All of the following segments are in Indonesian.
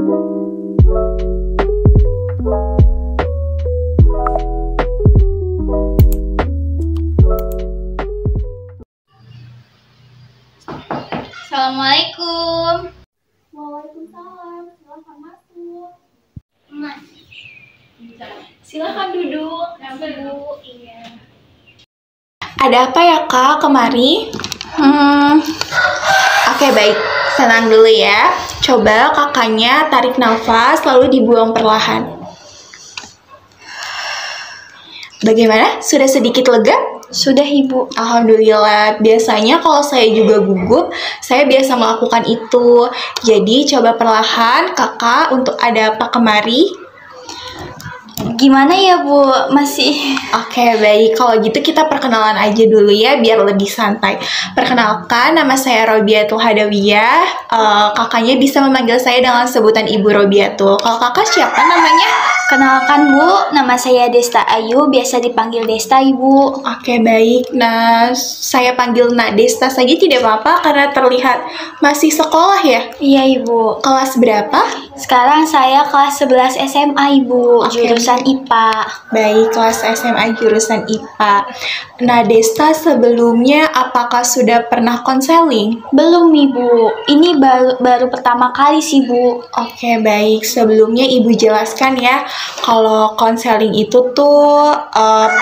Assalamualaikum. Waalaikumsalam. Silakan masuk. Mas, Silakan duduk. Bu. Iya. Ada apa ya Kak kemari? Oke, baik. Tenang dulu ya. Coba kakaknya tarik nafas lalu dibuang perlahan. Bagaimana? Sudah sedikit lega? Sudah Ibu. Alhamdulillah. Biasanya kalau saya juga gugup, saya biasa melakukan itu. Jadi coba perlahan kakak untuk ada apa kemari. Gimana ya Bu? Masih. Oke, baik. Kalau gitu kita perkenalan aja dulu ya, biar lebih santai. Perkenalkan, nama saya Robiatul Hadawiyah. Kakaknya bisa memanggil saya dengan sebutan Ibu Robiatul. Kalau kakak siapa namanya? Kenalkan Bu, nama saya Desta Ayu, biasa dipanggil Desta Ibu. Oke, baik. Nah, saya panggil Nak Desta saja tidak apa-apa karena terlihat masih sekolah ya? Iya Ibu. Kelas berapa? Sekarang saya kelas 11 SMA Ibu, Oke. jurusan IPA. Baik, kelas SMA jurusan IPA. Nah, Desta sebelumnya apakah sudah pernah konseling? Belum Ibu, ini baru pertama kali sih Bu. Oke, baik. Sebelumnya Ibu jelaskan ya, kalau konseling itu tuh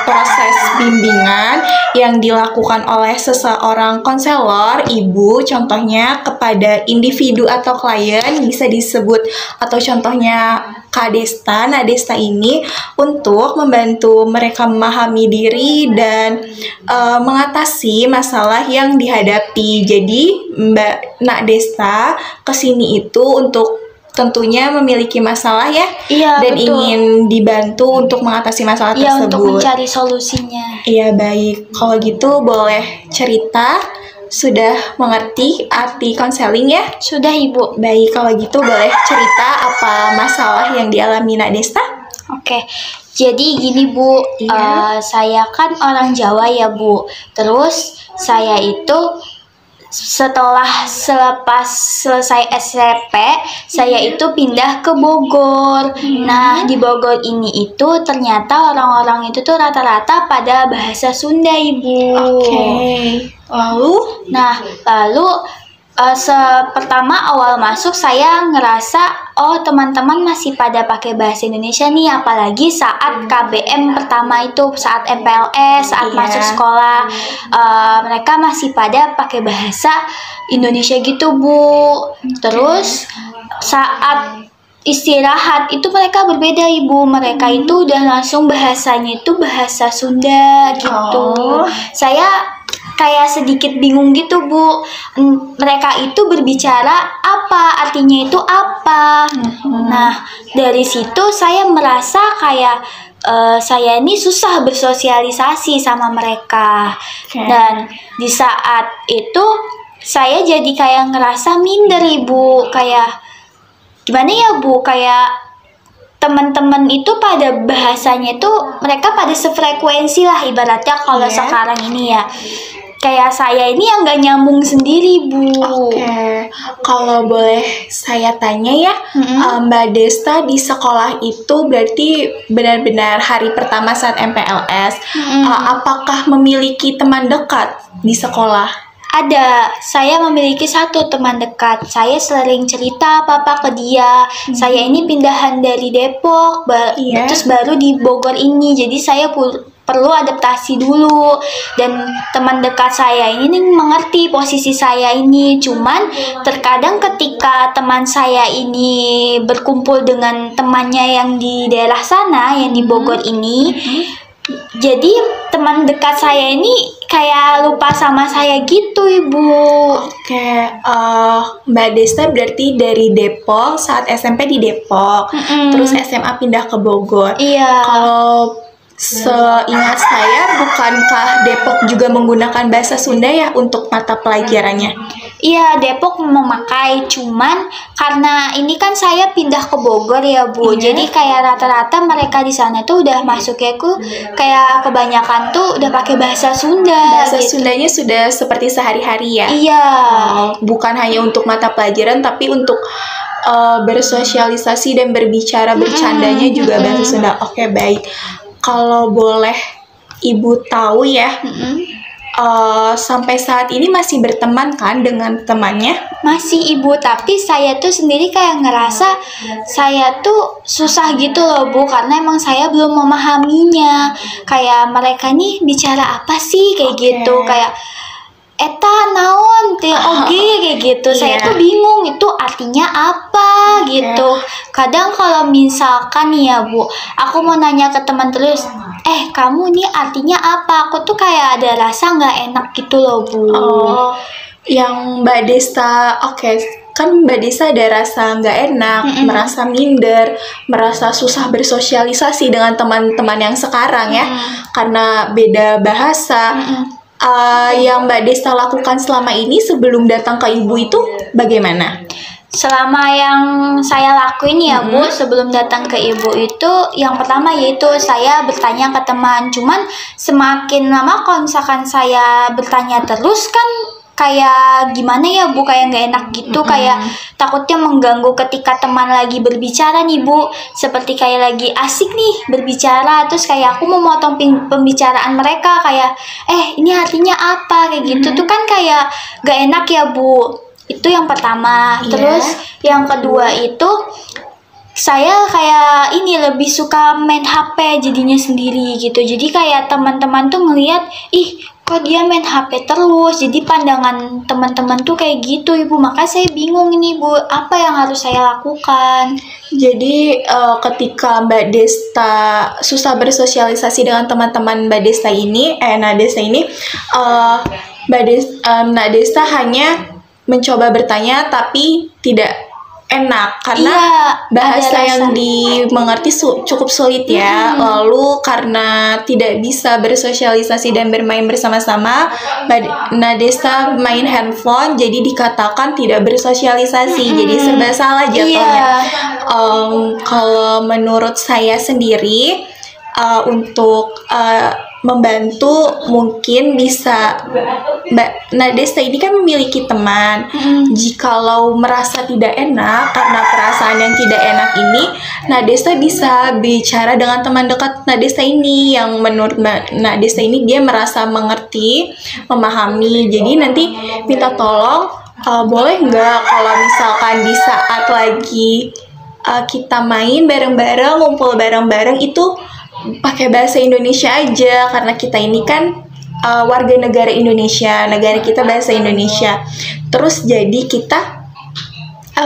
proses bimbingan yang dilakukan oleh seseorang konselor, Ibu, contohnya kepada individu atau klien bisa disebut, atau contohnya Kak Desta. Nah, Desta ini untuk membantu mereka memahami diri dan mengatasi masalah yang dihadapi. Jadi, Mbak Nak Desta kesini itu untuk tentunya memiliki masalah ya, Iya, dan betul. ingin dibantu untuk mengatasi masalah Iya, tersebut. untuk mencari solusinya. Iya, baik. Kalau gitu boleh cerita, sudah mengerti arti konseling ya? Sudah Ibu. Baik, kalau gitu boleh cerita apa masalah yang dialami Nak Desta? Oke, jadi gini Bu, Iya. saya kan orang Jawa ya Bu. Terus saya itu selepas selesai SMP, saya itu pindah ke Bogor. Nah, di Bogor ini itu ternyata orang-orang itu tuh rata-rata pada bahasa Sunda Ibu. Oke. Lalu? Nah, lalu pertama awal masuk saya ngerasa teman-teman masih pada pakai bahasa Indonesia nih, apalagi saat KBM pertama itu, saat MPLS, saat Iya. masuk sekolah, mereka masih pada pakai bahasa Indonesia gitu Bu. Terus saat istirahat itu mereka berbeda Ibu, mereka itu udah langsung bahasanya itu bahasa Sunda gitu. Oh. Saya kayak sedikit bingung gitu Bu, mereka itu berbicara apa, artinya itu apa. Nah, dari situ saya merasa kayak saya ini susah bersosialisasi sama mereka. Oke. Dan di saat itu saya jadi kayak ngerasa minder Ibu, kayak gimana ya Bu, kayak teman-teman itu pada bahasanya itu mereka pada sefrekuensi lah ibaratnya kalau Iya. sekarang ini ya. Kayak saya ini yang gak nyambung sendiri Bu. Oke, kalau boleh saya tanya ya, Mbak Desta di sekolah itu berarti benar-benar hari pertama saat MPLS, apakah memiliki teman dekat di sekolah? Ada, saya memiliki satu teman dekat. Saya sering cerita apa-apa ke dia. Saya ini pindahan dari Depok, Iya. terus baru di Bogor ini. Jadi saya perlu adaptasi dulu. Dan teman dekat saya ini mengerti posisi saya ini. Cuman terkadang ketika teman saya ini berkumpul dengan temannya yang di daerah sana, yang di Bogor ini, jadi teman dekat saya ini kayak lupa sama saya gitu Ibu. Oke, Mbak Desta berarti dari Depok, saat SMP di Depok, terus SMA pindah ke Bogor. Iya. Kalau seingat saya, bukankah Depok juga menggunakan bahasa Sunda ya untuk mata pelajarannya? Iya, Depok memakai, cuman karena ini kan saya pindah ke Bogor ya Bu, Iya. jadi kayak rata-rata mereka di sana tuh udah masuknya kayak kebanyakan tuh udah pakai bahasa Sunda. Bahasa gitu. Sundanya sudah seperti sehari-hari ya. Iya. Bukan hanya untuk mata pelajaran, tapi untuk bersosialisasi dan berbicara bercandanya juga bahasa Sunda. Oke, baik. Kalau boleh Ibu tahu ya, sampai saat ini masih berteman kan dengan temannya? Masih Ibu, tapi saya tuh sendiri kayak ngerasa saya tuh susah gitu loh Bu, karena emang saya belum memahaminya. Kayak mereka nih bicara apa sih kayak Oke. gitu, kayak eta naon teh oge kayak gitu. Saya Iya. tuh bingung itu artinya apa gitu. Kadang kalau misalkan nih ya Bu, aku mau nanya ke teman terus, kamu nih artinya apa? Aku tuh kayak ada rasa nggak enak gitu loh Bu. Oh, yang Mbak Desta, oke. Kan Mbak Desta ada rasa nggak enak, merasa minder, merasa susah bersosialisasi dengan teman-teman yang sekarang ya, karena beda bahasa. Yang Mbak Desta lakukan selama ini sebelum datang ke Ibu itu bagaimana? Selama yang saya lakuin ya Bu, sebelum datang ke Ibu itu, yang pertama yaitu saya bertanya ke teman. Cuman semakin lama kalau misalkan saya bertanya terus kan kayak gimana ya Bu, kayak nggak enak gitu, kayak takutnya mengganggu ketika teman lagi berbicara nih Bu, seperti kayak lagi asik nih berbicara, terus kayak aku memotong pembicaraan mereka, kayak ini artinya apa kayak gitu tuh kan kayak nggak enak ya Bu. Itu yang pertama. Terus yang kedua itu saya kayak ini lebih suka main HP jadinya sendiri gitu. Jadi kayak teman-teman tuh ngelihat, ih kok dia main HP terus. Jadi pandangan teman-teman tuh kayak gitu Ibu. Maka saya bingung ini Bu, apa yang harus saya lakukan? Jadi ketika Mbak Desta susah bersosialisasi dengan teman-teman Mbak Desta ini, Nadesta ini, Mbak Desta hanya mencoba bertanya tapi tidak enak karena bahasa yang dimengerti cukup sulit ya. Lalu karena tidak bisa bersosialisasi dan bermain bersama-sama, Mbak Nadesta main handphone, jadi dikatakan tidak bersosialisasi. Jadi serba salah jatuhnya. Kalau menurut saya sendiri, untuk membantu mungkin bisa, Mbak Nadesta ini kan memiliki teman. Jikalau merasa tidak enak karena perasaan yang tidak enak ini, Nadesta bisa bicara dengan teman dekat Nadesta ini yang menurut Mbak Nadesta ini dia merasa mengerti, memahami. Jadi nanti minta tolong, boleh nggak kalau misalkan di saat lagi kita main bareng-bareng, ngumpul bareng-bareng itu pakai bahasa Indonesia aja, karena kita ini kan warga negara Indonesia, negara kita bahasa Indonesia. Terus jadi kita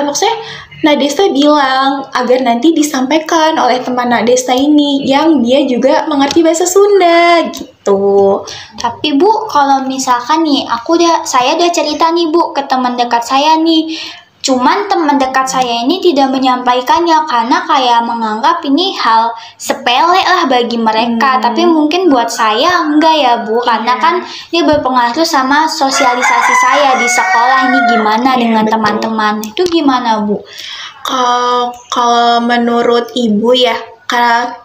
maksudnya Nadesta bilang agar nanti disampaikan oleh teman Nadesta ini yang dia juga mengerti bahasa Sunda gitu. Tapi Bu, kalau misalkan nih saya udah cerita nih Bu ke teman dekat saya nih. Cuman teman dekat saya ini tidak menyampaikannya karena kayak menganggap ini hal sepele lah bagi mereka. Tapi mungkin buat saya enggak ya Bu, karena kan ini berpengaruh sama sosialisasi saya di sekolah ini gimana dengan teman-teman. Itu gimana Bu? Kalau menurut Ibu ya, karena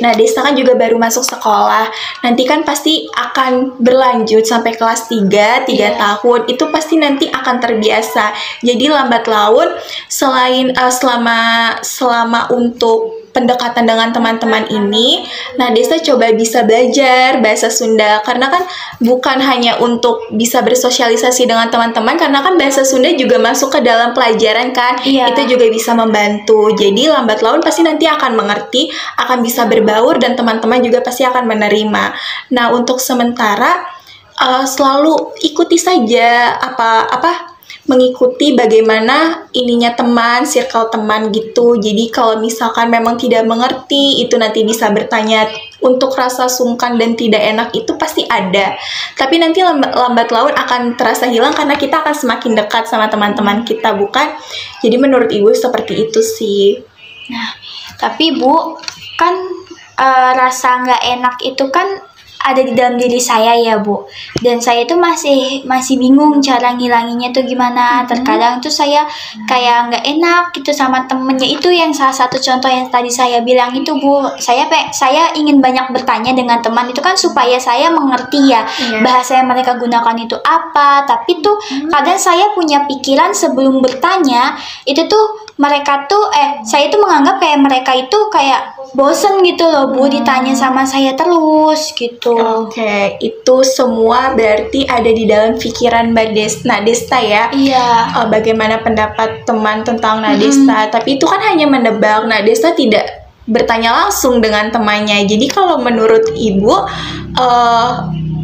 Nadesta kan juga baru masuk sekolah, nanti kan pasti akan berlanjut sampai kelas 3 tahun, itu pasti nanti akan terbiasa. Jadi lambat laun, selain selama untuk pendekatan dengan teman-teman ini, Nadesta coba bisa belajar bahasa Sunda, karena kan bukan hanya untuk bisa bersosialisasi dengan teman-teman, karena kan bahasa Sunda juga masuk ke dalam pelajaran kan, itu juga bisa membantu. Jadi lambat laun pasti nanti akan mengerti, akan bisa berbaur, dan teman-teman juga pasti akan menerima. Nah, untuk sementara selalu ikuti saja mengikuti bagaimana ininya teman, circle teman gitu. Jadi kalau misalkan memang tidak mengerti, itu nanti bisa bertanya. Untuk rasa sungkan dan tidak enak itu pasti ada. Tapi nanti lambat laun akan terasa hilang karena kita akan semakin dekat sama teman-teman kita, bukan? Jadi menurut Ibu seperti itu sih. Nah, tapi Bu, kan rasa nggak enak itu kan ada di dalam diri saya ya Bu. Dan saya itu masih bingung cara ngilanginnya tuh gimana. Terkadang tuh saya kayak nggak enak gitu sama temennya, itu yang salah satu contoh yang tadi saya bilang itu Bu. Saya ingin banyak bertanya dengan teman itu kan supaya saya mengerti ya bahasa yang mereka gunakan itu apa. Tapi tuh kadang saya punya pikiran sebelum bertanya itu tuh mereka tuh saya tuh menganggap kayak mereka itu kayak bosen gitu loh Bu, ditanya sama saya terus gitu. Oke, itu semua berarti ada di dalam pikiran Nadesta ya. Iya. Bagaimana pendapat teman tentang Nadesta, tapi itu kan hanya menebak. Nadesta tidak bertanya langsung dengan temannya. Jadi kalau menurut Ibu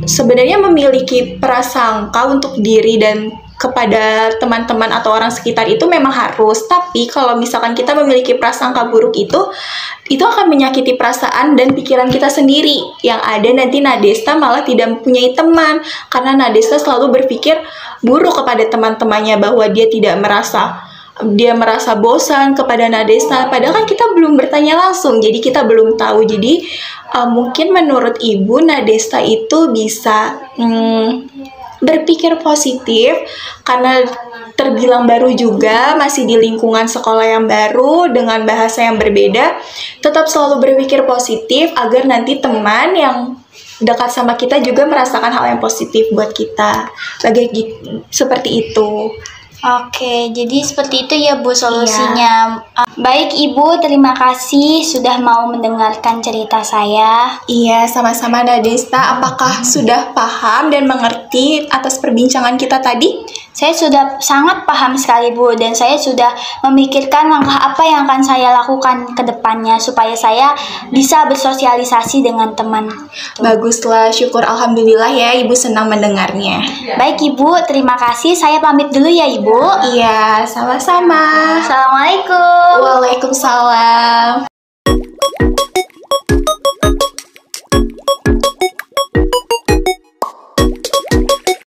sebenarnya memiliki prasangka untuk diri dan kepada teman-teman atau orang sekitar itu memang harus, tapi kalau misalkan kita memiliki prasangka buruk itu akan menyakiti perasaan dan pikiran kita sendiri, yang ada nanti Nadesta malah tidak mempunyai teman karena Nadesta selalu berpikir buruk kepada teman-temannya, bahwa dia merasa bosan kepada Nadesta, padahal kan kita belum bertanya langsung, jadi kita belum tahu. Jadi mungkin menurut Ibu Nadesta itu bisa berpikir positif karena terbilang baru juga, masih di lingkungan sekolah yang baru dengan bahasa yang berbeda. Tetap selalu berpikir positif agar nanti teman yang dekat sama kita juga merasakan hal yang positif buat kita. Seperti itu. Oke, jadi seperti itu ya Bu solusinya. Baik Ibu, terima kasih sudah mau mendengarkan cerita saya. Iya, sama-sama Nadesta. Apakah sudah paham dan mengerti atas perbincangan kita tadi? Saya sudah sangat paham sekali Bu, dan saya sudah memikirkan langkah apa yang akan saya lakukan ke depannya supaya saya bisa bersosialisasi dengan teman. Baguslah, syukur alhamdulillah ya, Ibu senang mendengarnya. Baik Ibu, terima kasih. Saya pamit dulu ya Ibu. Iya, sama-sama. Assalamualaikum. Waalaikumsalam.